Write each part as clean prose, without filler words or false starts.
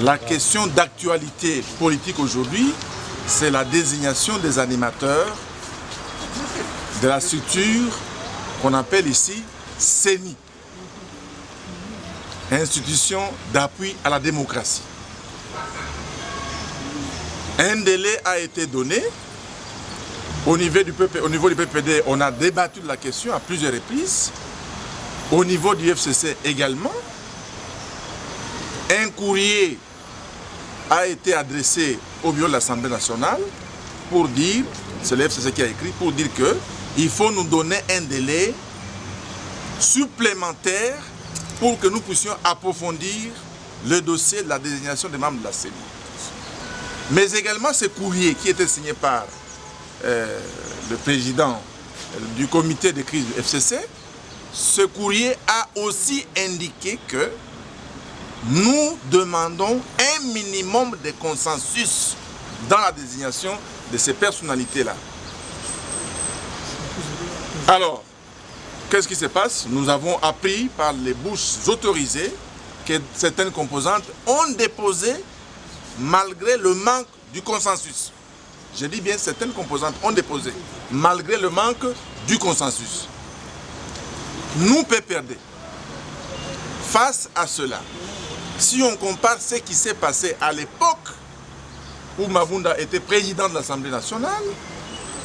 La question d'actualité politique aujourd'hui, c'est la désignation des animateurs de la structure qu'on appelle ici CENI, Institution d'appui à la démocratie. Un délai a été donné. Au niveau du PPD, on a débattu de la question à plusieurs reprises. Au niveau du FCC également. Un courrier a été adressé au bureau de l'Assemblée nationale pour dire, c'est le FCC qui a écrit, pour dire qu'il faut nous donner un délai supplémentaire pour que nous puissions approfondir le dossier de la désignation des membres de la CENI. Mais également ce courrier qui était signé par le président du comité de crise du FCC, ce courrier a aussi indiqué que nous demandons un minimum de consensus dans la désignation de ces personnalités-là. Alors, qu'est-ce qui se passe? Nous avons appris par les bouches autorisées que certaines composantes ont déposé malgré le manque du consensus. Je dis bien certaines composantes ont déposé malgré le manque du consensus. Nous, PPRD, face à cela, si on compare ce qui s'est passé à l'époque où Mavunda était président de l'Assemblée nationale,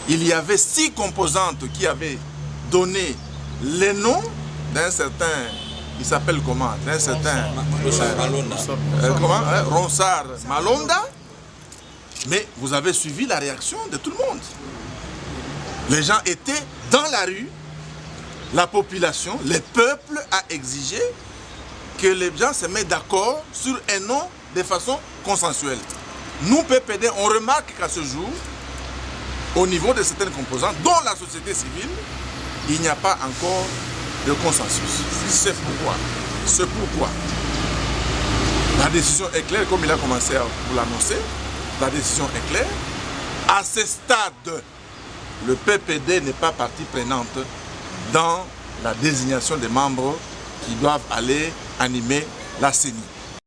il y avait 6 composantes qui avaient donné les noms d'un certain, il s'appelle comment? D'un certain Ronsard Malonda. Mais vous avez suivi la réaction de tout le monde. Les gens étaient dans la rue, la population, le peuple a exigé que les gens se mettent d'accord sur un nom de façon consensuelle. Nous, PPD, on remarque qu'à ce jour, au niveau de certaines composantes, dont la société civile, il n'y a pas encore de consensus. C'est pourquoi la décision est claire, comme il a commencé à vous l'annoncer, la décision est claire. À ce stade, le PPD n'est pas partie prenante dans la désignation des membres qui doivent aller animer la CENI.